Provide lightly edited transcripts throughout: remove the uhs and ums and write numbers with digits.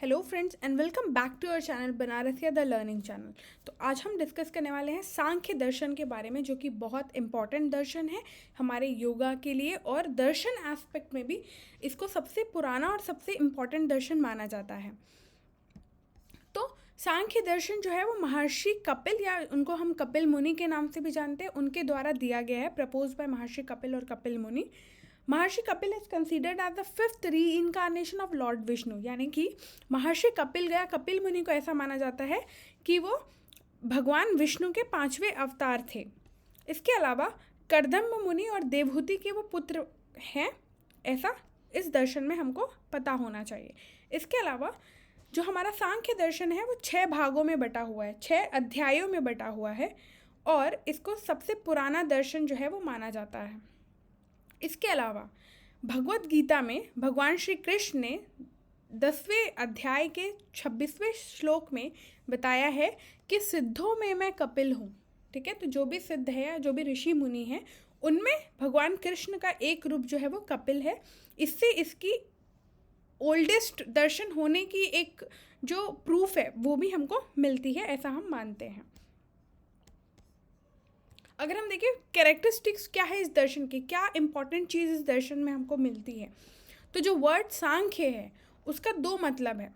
Hello friends and welcome back to our channel Banarasiya the learning channel. तो आज हम discuss करने वाले हैं सांख्य दर्शन के बारे में, जो कि बहुत इंपॉर्टेंट दर्शन है हमारे योगा के लिए, और दर्शन एस्पेक्ट में भी इसको सबसे पुराना और सबसे इम्पॉर्टेंट दर्शन माना जाता है। तो सांख्य दर्शन जो है वो महर्षि कपिल, या उनको हम कपिल मुनि के नाम से भी जानते हैं, उनके द्वारा दिया गया है, प्रपोज बाय महर्षि कपिल और Kapil Muni. Maharshi Kapil is considered as the fifth reincarnation of Lord Vishnu, यानी कि महर्षि कपिल गया कपिल मुनि को ऐसा माना जाता है कि वो भगवान विष्णु के 5वें अवतार थे। इसके अलावा कर्दम्ब मुनि और देवहूति के वो पुत्र हैं, ऐसा इस दर्शन में हमको पता होना चाहिए। इसके अलावा जो हमारा सांख्य दर्शन है वो 6 भागों में बटा हुआ है, 6 अध्यायों में बटा हुआ है, और इसको सबसे पुराना दर्शन जो है वो माना जाता है। इसके अलावा भगवत गीता में भगवान श्री कृष्ण ने 10वें अध्याय के 26वें श्लोक में बताया है कि सिद्धों में मैं कपिल हूँ। ठीक है, तो जो भी सिद्ध है, जो भी ऋषि मुनि हैं, उनमें भगवान कृष्ण का एक रूप जो है वो कपिल है। इससे इसकी ओल्डेस्ट दर्शन होने की एक जो प्रूफ है वो भी हमको मिलती है, ऐसा हम मानते हैं। अगर हम देखें कैरेक्टरिस्टिक्स क्या है इस दर्शन की, क्या इंपॉर्टेंट चीज़ इस दर्शन में हमको मिलती है, तो जो वर्ड सांख्य है उसका 2 मतलब है।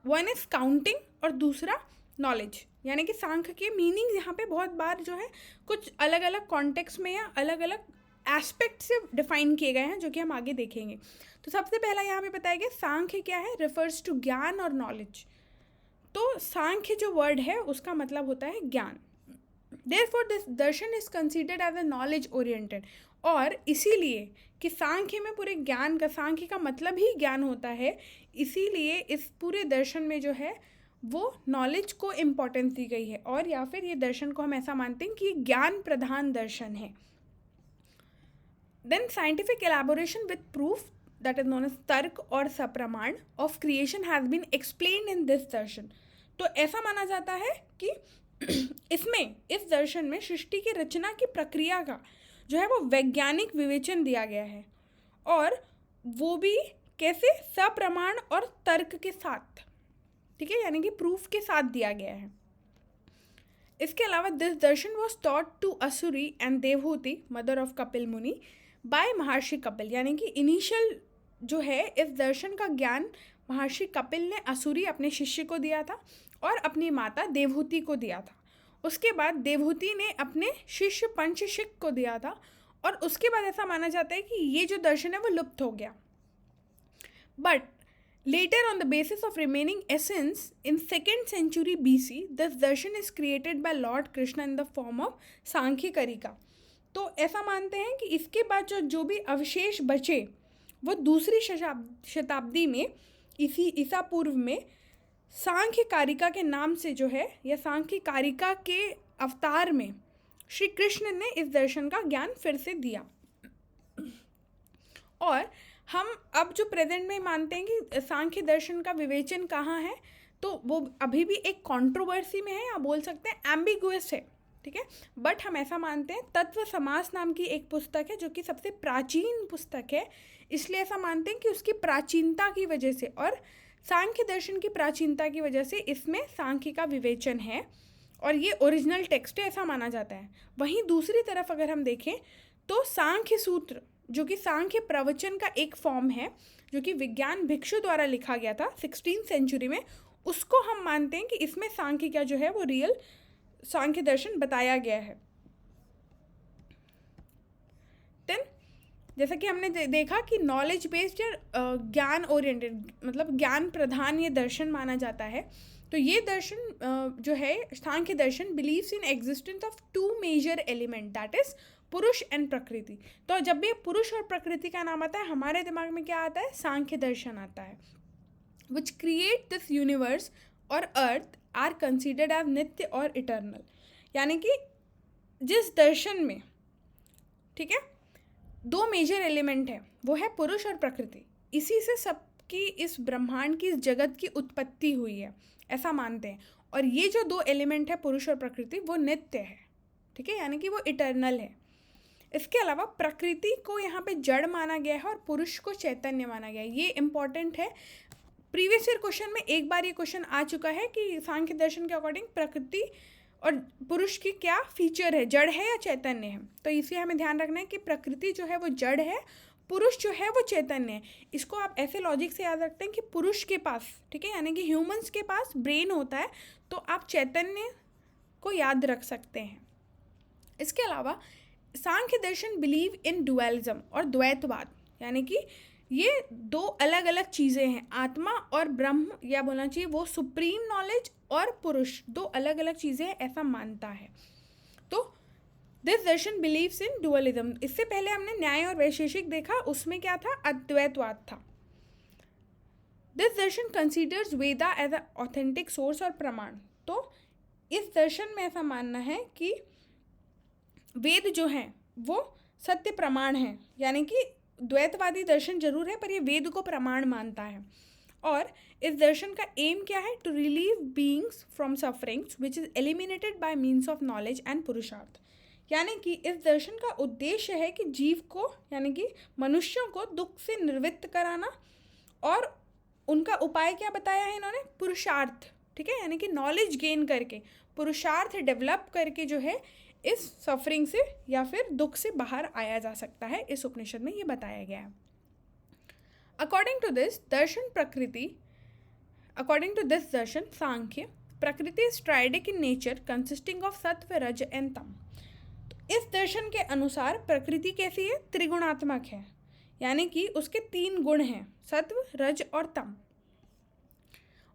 वन इज काउंटिंग और दूसरा नॉलेज। यानी कि सांख्य के मीनिंग यहाँ पे बहुत बार जो है कुछ अलग अलग कॉन्टेक्स्ट में या अलग अलग एस्पेक्ट से डिफाइन किए गए हैं, जो कि हम आगे देखेंगे। तो सबसे पहला यहाँ पे बताया गया सांख्य क्या है, रिफर्स टू ज्ञान और नॉलेज। तो सांख्य जो वर्ड है उसका मतलब होता है ज्ञान। Therefore, this darshan is considered as a knowledge oriented, और इसीलिए कि सांख्य में पूरे ज्ञान का, सांख्य का मतलब ही ज्ञान होता है, इसीलिए इस पूरे दर्शन में जो है वो नॉलेज को इम्पोर्टेंस दी गई है, और या फिर ये दर्शन को हम ऐसा मानते हैं कि ये ज्ञान प्रधान दर्शन है। Then scientific elaboration with proof, that is known as तर्क और सप्रमाण of creation has been explained in this दर्शन। तो ऐसा माना जाता है कि इसमें, इस दर्शन में सृष्टि की रचना की प्रक्रिया का जो है वो वैज्ञानिक विवेचन दिया गया है, और वो भी कैसे, सप्रमाण और तर्क के साथ। ठीक है, यानी कि प्रूफ के साथ दिया गया है। इसके अलावा दिस दर्शन was taught to Asuri and Devahuti, mother of Kapil Muni, by महर्षि कपिल। यानी कि इनिशियल जो है इस दर्शन का ज्ञान महर्षि कपिल ने असुरी अपने शिष्य को दिया था और अपनी माता देवहूति को दिया था। उसके बाद देवहूति ने अपने शिष्य पंचशिख को दिया था, और उसके बाद ऐसा माना जाता है कि ये जो दर्शन है वो लुप्त हो गया। But later on the basis of remaining essence in 2nd century BC, this दर्शन is created by Lord Krishna in the form of Sankhya Karika. तो ऐसा मानते हैं कि इसके बाद जो भी अवशेष बचे वो दूसरी शताब्दी में, इसी ईसा पूर्व में, सांख्य कारिका के नाम से जो है, या सांख्य कारिका के अवतार में श्री कृष्ण ने इस दर्शन का ज्ञान फिर से दिया। और हम अब जो प्रेजेंट में मानते हैं कि सांख्य दर्शन का विवेचन कहाँ है, तो वो अभी भी एक कंट्रोवर्सी में है, या बोल सकते हैं एम्बिगुअस है। ठीक है, बट हम ऐसा मानते हैं, तत्व समास नाम की एक पुस्तक है जो कि सबसे प्राचीन पुस्तक है, इसलिए ऐसा मानते हैं कि उसकी प्राचीनता की वजह से और सांख्य दर्शन की प्राचीनता की वजह से इसमें सांख्य का विवेचन है, और ये ओरिजिनल टेक्स्ट है, ऐसा माना जाता है। वहीं दूसरी तरफ अगर हम देखें तो सांख्य सूत्र, जो कि सांख्य प्रवचन का एक फॉर्म है, जो कि विज्ञान भिक्षु द्वारा लिखा गया था 16th century में, उसको हम मानते हैं कि इसमें सांख्य का जो है वो रियल सांख्य दर्शन बताया गया है। देन जैसा कि हमने देखा कि नॉलेज बेस्ड या ज्ञान ओरिएंटेड, मतलब ज्ञान प्रधान ये दर्शन माना जाता है। तो ये दर्शन जो है सांख्य दर्शन believes in existence of 2 major element, that is Purusha and Prakriti. तो जब भी पुरुष और प्रकृति का नाम आता है, हमारे दिमाग में क्या आता है, सांख्य दर्शन आता है। विच क्रिएट दिस यूनिवर्स और अर्थ आर कंसिडर्ड एज नित्य और इटर्नल। यानी कि जिस दर्शन में, ठीक है, 2 मेजर एलिमेंट है, वो है पुरुष और प्रकृति, इसी से सबकी, इस ब्रह्मांड की, इस जगत की उत्पत्ति हुई है, ऐसा मानते हैं। और ये जो 2 एलिमेंट है पुरुष और प्रकृति, वो नित्य है। ठीक है, यानी कि वो इटर्नल है। इसके अलावा प्रकृति को यहाँ पे जड़ माना गया है और पुरुष को चैतन्य माना गया है। ये इम्पॉर्टेंट है। प्रीवियस ईयर क्वेश्चन में एक बार ये क्वेश्चन आ चुका है कि सांख्य दर्शन के अकॉर्डिंग प्रकृति और पुरुष की क्या फीचर है, जड़ है या चैतन्य है। तो इसे हमें ध्यान रखना है कि प्रकृति जो है वो जड़ है, पुरुष जो है वो चैतन्य है। इसको आप ऐसे लॉजिक से याद रखते हैं कि पुरुष के पास, ठीक है, यानी कि ह्यूमंस के पास ब्रेन होता है, तो आप चैतन्य को याद रख सकते हैं। इसके अलावा सांख्य दर्शन बिलीव इन डुअलिज्म और द्वैतवाद, यानी कि ये दो अलग अलग चीज़ें हैं, आत्मा और ब्रह्म, या बोलना चाहिए वो सुप्रीम नॉलेज और पुरुष, दो अलग अलग चीज़ें हैं, ऐसा मानता है। तो this Darshan believes in dualism. इससे पहले हमने न्याय और वैशेषिक देखा, उसमें क्या था, अद्वैतवाद था। This darshan considers Veda as a authentic source और प्रमाण। तो इस दर्शन में ऐसा मानना है कि वेद जो हैं वो सत्य प्रमाण है, यानी कि द्वैतवादी दर्शन जरूर है पर ये वेद को प्रमाण मानता है। और इस दर्शन का एम क्या है, to relieve beings from sufferings which is eliminated by means of knowledge and purushartha. यानी कि इस दर्शन का उद्देश्य है कि जीव को, यानी कि मनुष्यों को दुख से निवृत्त कराना, और उनका उपाय क्या बताया है इन्होंने, पुरुषार्थ, ठीक है, यानी कि नॉलेज गेन करके, पुरुषार्थ डेवलप करके जो है इस सफरिंग से या फिर दुख से बाहर आया जा सकता है, इस उपनिषद में ये बताया गया है। अकॉर्डिंग टू दिस दर्शन सांख्य, प्रकृति is triadic in nature consisting of सत्व, रज एंड तम। तो इस दर्शन के अनुसार प्रकृति कैसी है, त्रिगुणात्मक है, यानी कि उसके 3 गुण हैं, सत्व, रज और तम।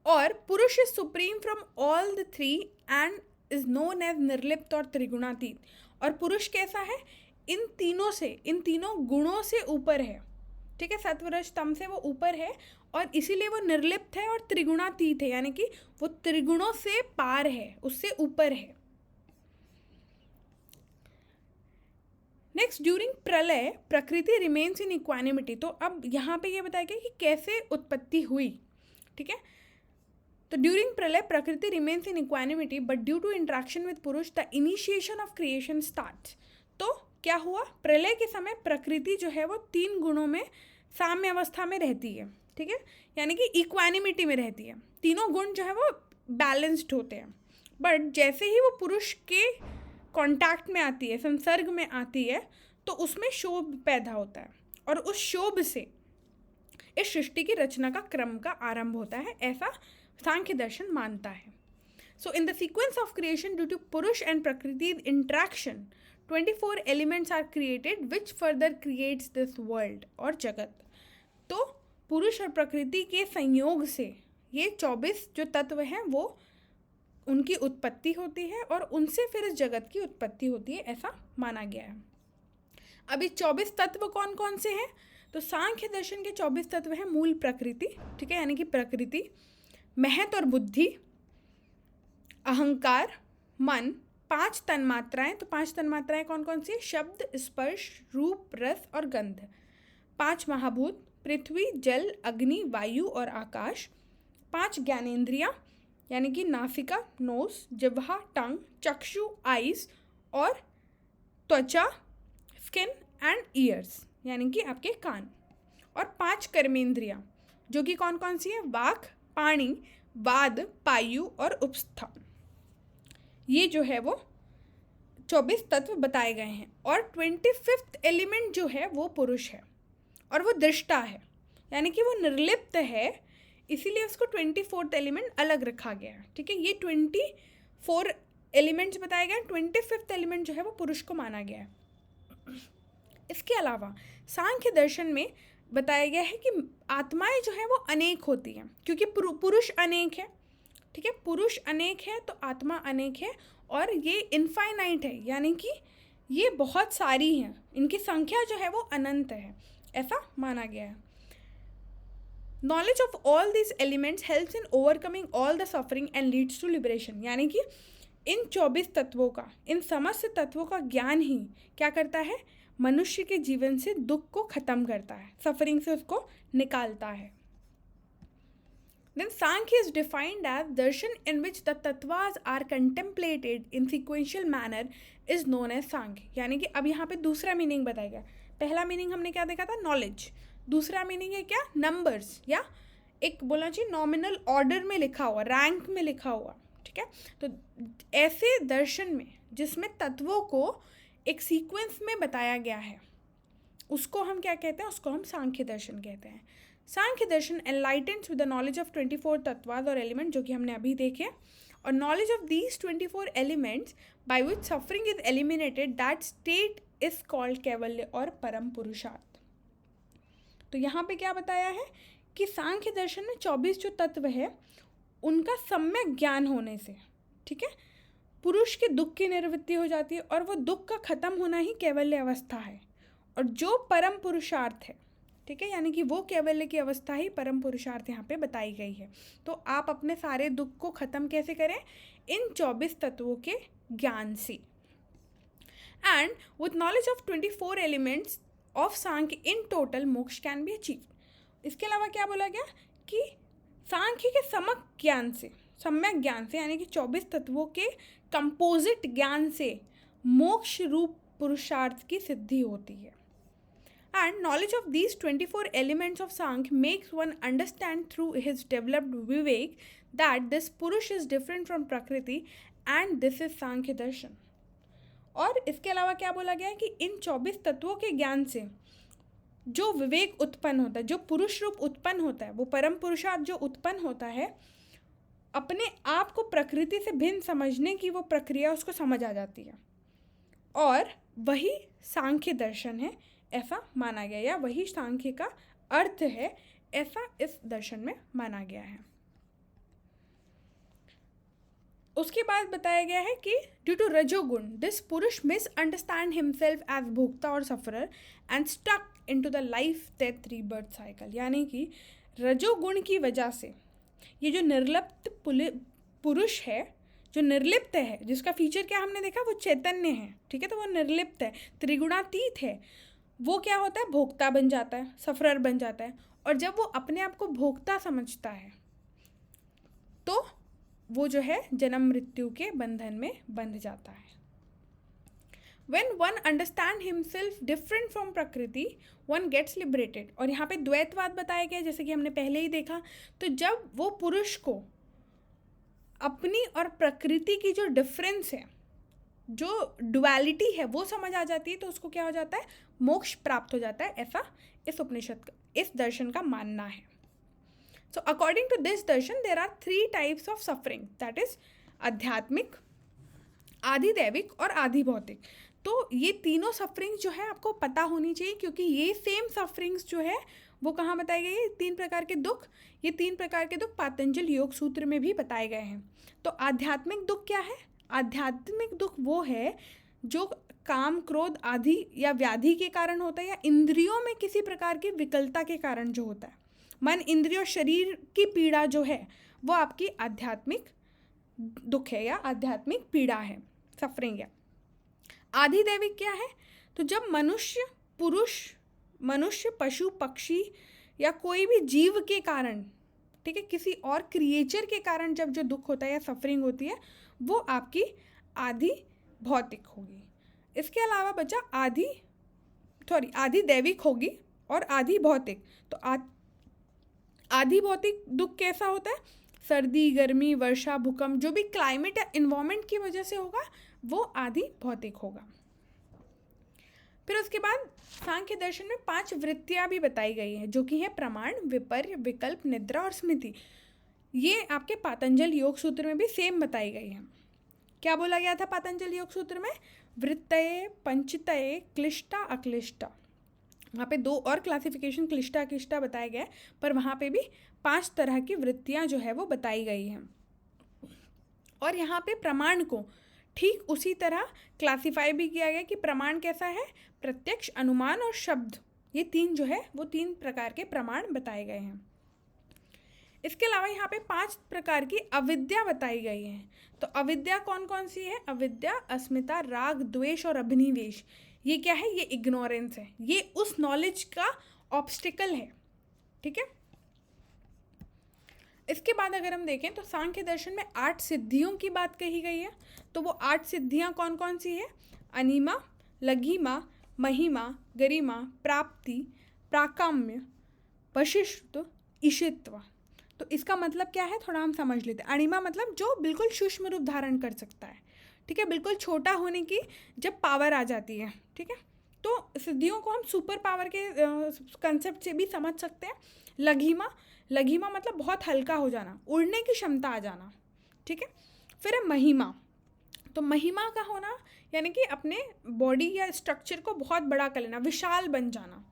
और Purusha is supreme from all the 3 and is known as निर्लिप्त और त्रिगुणातीत। और पुरुष कैसा है, इन तीनों गुणों से ऊपर है, ठीक है, सत्व रज तम से वो ऊपर है, और इसीलिए वो निर्लिप्त है और त्रिगुणातीत है, यानी कि वो त्रिगुणों से पार है, उससे ऊपर है। नेक्स्ट, ड्यूरिंग प्रलय प्रकृति रिमेन्स इन इक्वानिमिटी। तो अब यहाँ पे ये बताया गया कि कैसे उत्पत्ति हुई, ठीक है। तो ड्यूरिंग प्रलय Prakriti remains in equanimity but due to interaction with Purusha the initiation of creation starts. तो क्या हुआ, प्रलय के समय प्रकृति जो है वो 3 गुणों में साम्य अवस्था में रहती है, ठीक है, यानी कि इक्वानिमिटी में रहती है, तीनों गुण जो है वो बैलेंस्ड होते हैं। बट जैसे ही वो पुरुष के कांटेक्ट में आती है, संसर्ग में आती है, तो उसमें शोभ पैदा होता है, और उस शोभ से इस सृष्टि की रचना का क्रम का आरंभ होता है, ऐसा सांख्य दर्शन मानता है। So in the sequence of creation due to Purusha and Prakriti interaction 24 elements are created which further creates this world और जगत। तो पुरुष और प्रकृति के संयोग से ये 24 जो तत्व हैं वो उनकी उत्पत्ति होती है, और उनसे फिर इस जगत की उत्पत्ति होती है, ऐसा माना गया है। अभी 24 तत्व कौन कौन से हैं, तो सांख्य दर्शन के 24 तत्व हैं मूल प्रकृति, ठीक है, यानी कि प्रकृति, महत और बुद्धि, अहंकार, मन, 5 तन्मात्राएं। तो 5 तन्मात्राएं कौन कौन सी है, शब्द, स्पर्श, रूप, रस और गंध। 5 महाभूत, पृथ्वी, जल, अग्नि, वायु और आकाश। 5 ज्ञानेंद्रियां, यानी कि नासिका, नोस, जिह्वा, टंग, चक्षु, आइज, और त्वचा, स्किन एंड ईयर्स, यानी कि आपके कान। और 5 कर्मेंद्रियां, जो कि कौन कौन सी है, वाक, पाणी, वाद, पायु और उपस्था। ये जो है वो 24 तत्व बताए गए हैं। और 25th एलिमेंट जो है वो पुरुष है, और वो दृष्टा है, यानी कि वो निर्लिप्त है, इसीलिए उसको 24th एलिमेंट अलग रखा गया है, ठीक है। ये 24 एलिमेंट्स बताए गए हैं, 25th एलिमेंट जो है वो पुरुष को माना गया है। इसके अलावा सांख्य दर्शन में बताया गया है कि आत्माएं जो है वो अनेक होती हैं, क्योंकि पुरुष अनेक है, ठीक है, पुरुष अनेक है तो आत्मा अनेक है, और ये इनफाइनाइट है, यानी कि ये बहुत सारी हैं, इनकी संख्या जो है वो अनंत है, ऐसा माना गया है। Knowledge of all this elements helps in overcoming all the suffering and leads to liberation, यानी कि इन 24 तत्वों का, इन समस्त तत्वों का ज्ञान ही क्या करता है, मनुष्य के जीवन से दुख को खत्म करता है, सफरिंग से उसको निकालता है। Then Sankhya is defined as darshan in which the tattvas are contemplated in sequential manner is known as Sankhya। यानी कि अब यहाँ पे दूसरा मीनिंग बताया गया। पहला मीनिंग हमने क्या देखा था, नॉलेज। दूसरा मीनिंग है क्या, नंबर्स या एक बोलना चाहिए नॉमिनल ऑर्डर में लिखा हुआ, रैंक में लिखा हुआ, ठीक है। तो ऐसे दर्शन में जिसमें तत्वों को एक सीक्वेंस में बताया गया है, उसको हम क्या कहते हैं? उसको हम सांख्य दर्शन कहते हैं। सांख्य दर्शन एनलाइटेंस विद द नॉलेज ऑफ 24 तत्वाद और एलिमेंट, जो कि हमने अभी देखे, और knowledge of these 24 elements by which suffering is eliminated, that state is called कैवल्य और परम पुरुषार्थ। तो यहाँ पे क्या बताया है कि सांख्य दर्शन में 24 जो तत्व है उनका सम्यक ज्ञान होने से, ठीक है, पुरुष के दुख की निवृत्ति हो जाती है और वो दुख का खत्म होना ही कैवल्य अवस्था है। और जो परम पुरुषार्थ है, ठीक है, यानी कि वो कैवल्य की अवस्था ही परम पुरुषार्थ यहाँ पे बताई गई है। तो आप अपने सारे दुख को खत्म कैसे करें? इन 24 तत्वों के ज्ञान से। And with knowledge of 24 elements of Sankhya in total मोक्ष कैन बी अचीव। इसके अलावा क्या बोला गया कि सांख्य के सम्यक ज्ञान से यानी कि 24 तत्वों के कंपोजिट ज्ञान से मोक्ष रूप पुरुषार्थ की सिद्धि होती है। And knowledge of these 24 elements of Sankhya makes one understand through his developed Vivek that this पुरुष इज डिफरेंट फ्रॉम प्रकृति एंड दिस इज सांख्य दर्शन। और इसके अलावा क्या बोला गया है कि इन 24 तत्वों के ज्ञान से जो विवेक उत्पन्न होता है, जो पुरुष रूप उत्पन्न होता है, वो परम पुरुषार्थ जो उत्पन्न होता है, अपने आप को प्रकृति से भिन्न समझने की वो प्रक्रिया उसको समझ आ जाती है, और वही सांख्य दर्शन है ऐसा माना गया, या वही सांख्य का अर्थ है ऐसा इस दर्शन में माना गया है। उसके बाद बताया गया है कि due to rajoguna this purusha misunderstand himself as bhokta और sufferer and stuck into the life death rebirth cycle. यानी कि रजोगुण की वजह से ये जो निर्लिप्त पुरुष है, जो निर्लिप्त है, जिसका फीचर क्या हमने देखा, वो चैतन्य है, ठीक है, तो वो निर्लिप्त है, त्रिगुणातीत है, वो क्या होता है? भोक्ता बन जाता है, सफरर बन जाता है। और जब वो अपने आप को भोक्ता समझता है तो वो जो है जन्म मृत्यु के बंधन में बंध जाता है। When one understand himself different from प्रकृति, one gets liberated। और यहाँ पे द्वैतवाद बताया गया जैसे कि हमने पहले ही देखा। तो जब वो पुरुष को अपनी और प्रकृति की जो डिफरेंस है, जो डुअलिटी है, वो समझ आ जाती है, तो उसको क्या हो जाता है? मोक्ष प्राप्त हो जाता है, ऐसा इस उपनिषद का, इस दर्शन का मानना है। So according to this darshan, there are 3 types of suffering, that is आध्यात्मिक, आधिदैविक और आधिभौतिक। तो ये तीनों सफरिंग जो है आपको पता होनी चाहिए, क्योंकि ये सेम सफरिंग्स जो है वो कहाँ बताई गई है? 3 प्रकार के दुख, ये 3 प्रकार के दुख पातंजल योग सूत्र में भी बताए गए हैं। तो आध्यात्मिक दुख क्या है? आध्यात्मिक दुख वो है जो काम, क्रोध आदि या व्याधि के कारण होता है, या इंद्रियों में किसी प्रकार की विकलता के कारण जो होता है। मन, इंद्रियों, शरीर की पीड़ा जो है वो आपकी आध्यात्मिक दुख है या आध्यात्मिक पीड़ा है, सफरिंग है। आधिदैविक क्या है? तो जब मनुष्य, पुरुष, मनुष्य, पशु, पक्षी या कोई भी जीव के कारण, ठीक है, किसी और क्रिएचर के कारण जब जो दुख होता है या सफरिंग होती है, वो आपकी आधि भौतिक होगी। इसके अलावा बचा आधिदैविक होगी और आधि भौतिक। तो आधि भौतिक दुख कैसा होता है? सर्दी, गर्मी, वर्षा, भूकंप, जो भी क्लाइमेट या इन्वायरमेंट की वजह से होगा वो आधि भौतिक होगा। फिर उसके बाद सांख्य दर्शन में 5 वृत्तियां भी बताई गई हैं, जो कि है प्रमाण, विपर्य, विकल्प, निद्रा और स्मृति। ये आपके पातंजल योग सूत्र में भी सेम बताई गई हैं। क्या बोला गया था पातंजल योग सूत्र में? वृत्तये, पंचतये, क्लिष्टा, अक्लिष्टा। वहाँ पे 2 और क्लासिफिकेशन क्लिष्टा अक्लिष्टा बताया गया है, पर वहाँ पे भी 5 तरह की वृत्तियाँ जो है वो बताई गई हैं। और यहाँ पे प्रमाण को ठीक उसी तरह क्लासिफाई भी किया गया कि प्रमाण कैसा है? प्रत्यक्ष, अनुमान और शब्द, ये 3 जो है वो 3 प्रकार के प्रमाण बताए गए हैं। इसके अलावा यहाँ पे 5 प्रकार की अविद्या बताई गई है। तो अविद्या कौन कौन सी है? अविद्या, अस्मिता, राग, द्वेष और अभिनिवेश। ये क्या है? ये इग्नोरेंस है, ये उस नॉलेज का ऑब्स्टिकल है, ठीक है। इसके बाद अगर हम देखें तो सांख्य दर्शन में 8 सिद्धियों की बात कही गई है। तो वो 8 सिद्धियां कौन कौन सी है? अनिमा, लघिमा, महिमा, गरिमा, प्राप्ति, प्राकाम्य, वशिष्ठ, ईशित्व। तो इसका मतलब क्या है, थोड़ा हम समझ लेते हैं। अणिमा मतलब जो बिल्कुल सूक्ष्म रूप धारण कर सकता है, ठीक है, बिल्कुल छोटा होने की जब पावर आ जाती है, ठीक है। तो सिद्धियों को हम सुपर पावर के कंसेप्ट से भी समझ सकते हैं। लघिमा, लघिमा मतलब बहुत हल्का हो जाना, उड़ने की क्षमता आ जाना, ठीक है। फिर है महिमा, तो महिमा का होना यानी कि अपने बॉडी या स्ट्रक्चर को बहुत बड़ा कर लेना, विशाल बन जाना।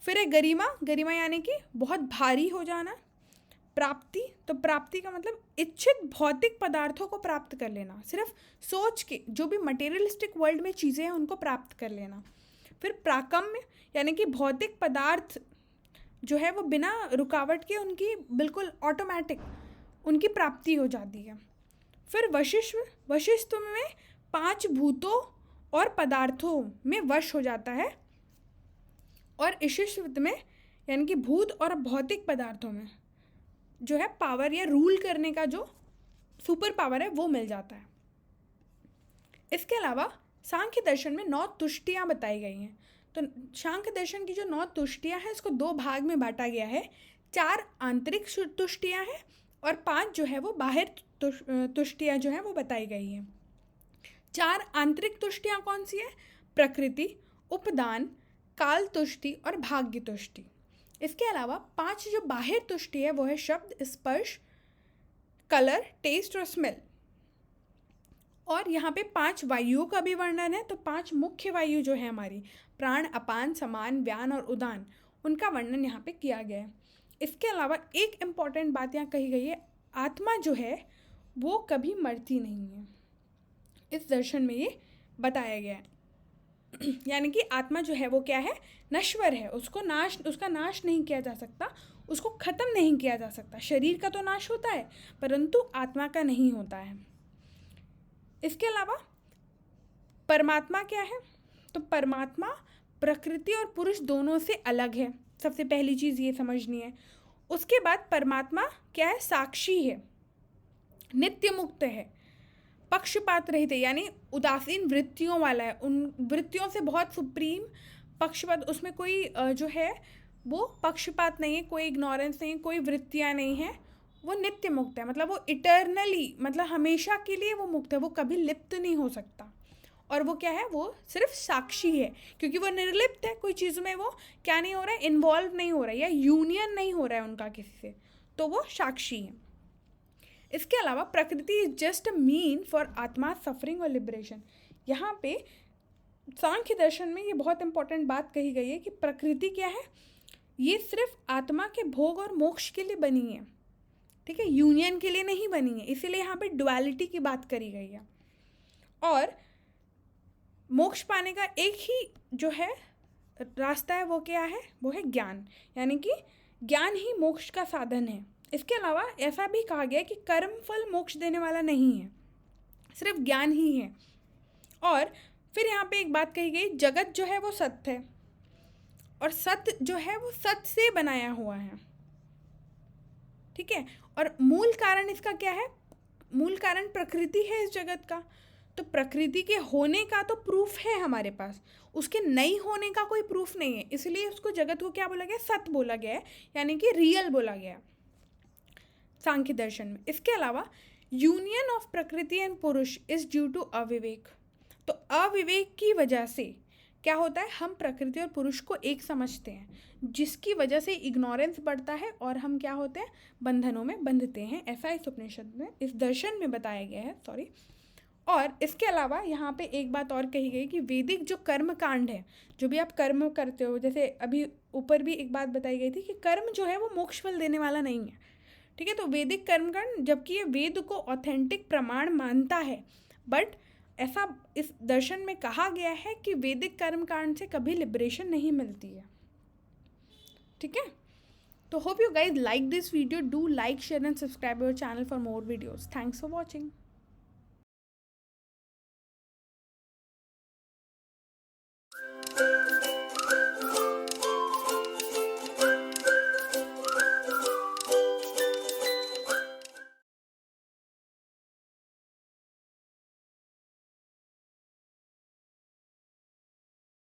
फिर है गरिमा, गरिमा यानी कि बहुत भारी हो जाना। प्राप्ति, तो प्राप्ति का मतलब इच्छित भौतिक पदार्थों को प्राप्त कर लेना, सिर्फ सोच के जो भी मटेरियलिस्टिक वर्ल्ड में चीज़ें हैं उनको प्राप्त कर लेना। फिर प्राकम्य यानी कि भौतिक पदार्थ जो है वो बिना रुकावट के उनकी बिल्कुल ऑटोमेटिक उनकी प्राप्ति हो जाती है। फिर वशिष्ठ, वशिष्ठ में 5 भूतों और पदार्थों में वश हो जाता है, और ईशिष्ट में यानी कि भूत और भौतिक पदार्थों में जो है पावर या रूल करने का जो सुपर पावर है वो मिल जाता है। इसके अलावा सांख्य दर्शन में 9 तुष्टियाँ बताई गई हैं। तो सांख्य दर्शन की जो 9 तुष्टियाँ हैं इसको 2 भाग में बांटा गया है। 4 आंतरिक तुष्टियाँ हैं और 5 जो है वो बाहर तुष्टियाँ जो है वो बताई गई हैं। 4 आंतरिक तुष्टियाँ कौन सी है? प्रकृति, उपदान, काल तुष्टि और भाग्य तुष्टि। इसके अलावा 5 जो बाहर तुष्टि है वो है शब्द, स्पर्श, कलर, टेस्ट और स्मेल। और यहाँ पे 5 वायुओं का भी वर्णन है। तो 5 मुख्य वायु जो है हमारी प्राण, अपान, समान, व्यान और उदान, उनका वर्णन यहाँ पे किया गया है। इसके अलावा एक इम्पॉर्टेंट बात यहाँ कही गई है, आत्मा जो है वो कभी मरती नहीं है। इस दर्शन में ये बताया गया है। यानी कि आत्मा जो है वो क्या है, नश्वर है, उसका नाश नहीं किया जा सकता, उसको ख़त्म नहीं किया जा सकता। शरीर का तो नाश होता है परंतु आत्मा का नहीं होता है। इसके अलावा परमात्मा क्या है? तो परमात्मा प्रकृति और पुरुष दोनों से अलग है, सबसे पहली चीज़ ये समझनी है। उसके बाद परमात्मा क्या है? साक्षी है, नित्य मुक्त है, पक्षपात रहित है, यानी उदासीन वृत्तियों वाला है, उन वृत्तियों से बहुत सुप्रीम, पक्षपात, उसमें कोई जो है वो पक्षपात नहीं है, कोई इग्नोरेंस नहीं है, कोई वृत्तियाँ नहीं है, वो नित्य मुक्त है। मतलब वो इटर्नली, मतलब हमेशा के लिए वो मुक्त है, वो कभी लिप्त नहीं हो सकता। और वो क्या है? वो सिर्फ साक्षी है, क्योंकि वो निर्लिप्त है, कोई चीज़ में वो क्या नहीं हो रहा है, इन्वॉल्व नहीं हो रहा है, या यूनियन नहीं हो रहा है उनका किसी से, तो वो साक्षी है। इसके अलावा प्रकृति is just a mean for आत्मा सफरिंग और लिबरेशन। यहाँ पे सांख्य दर्शन में ये बहुत इंपॉर्टेंट बात कही गई है कि प्रकृति क्या है, ये सिर्फ आत्मा के भोग और मोक्ष के लिए बनी है, ठीक है, यूनियन के लिए नहीं बनी है। इसीलिए यहाँ पे डुअलिटी की बात करी गई है। और मोक्ष पाने का एक ही जो है रास्ता है, वो क्या है? वो है ज्ञान, यानी कि ज्ञान ही मोक्ष का साधन है। इसके अलावा ऐसा भी कहा गया है कि कर्म फल मोक्ष देने वाला नहीं है, सिर्फ ज्ञान ही है। और फिर यहाँ पे एक बात कही गई, जगत जो है वो सत्य है, और सत्य जो है वो सत्य से बनाया हुआ है, ठीक है। और मूल कारण इसका क्या है? मूल कारण प्रकृति है इस जगत का। तो प्रकृति के होने का तो प्रूफ है हमारे पास, उसके नहीं होने का कोई प्रूफ नहीं है, इसलिए उसको जगत को क्या बोला गया? सत्य बोला गया है, यानी कि रियल बोला गया है सांख्य दर्शन में। इसके अलावा यूनियन ऑफ प्रकृति एंड पुरुष इज ड्यू टू अविवेक। तो अविवेक की वजह से क्या होता है? हम प्रकृति और पुरुष को एक समझते हैं, जिसकी वजह से इग्नोरेंस बढ़ता है और हम क्या होते हैं? बंधनों में बंधते हैं। ऐसा इस उपनिषद में, इस दर्शन में बताया गया है, सॉरी। और इसके अलावा यहाँ पे एक बात और कही गई कि वैदिक जो कर्म कांड है, जो भी आप कर्म करते हो, जैसे अभी ऊपर भी एक बात बताई गई थी कि कर्म जो है वो मोक्ष फल देने वाला नहीं है, ठीक है। तो वैदिक कर्मकांड, जबकि ये वेद को ऑथेंटिक प्रमाण मानता है, बट ऐसा इस दर्शन में कहा गया है कि वैदिक कर्मकांड से कभी लिबरेशन नहीं मिलती है, ठीक है। तो hope you guys like this video, do like, share and subscribe our channel for more videos. Thanks for watching.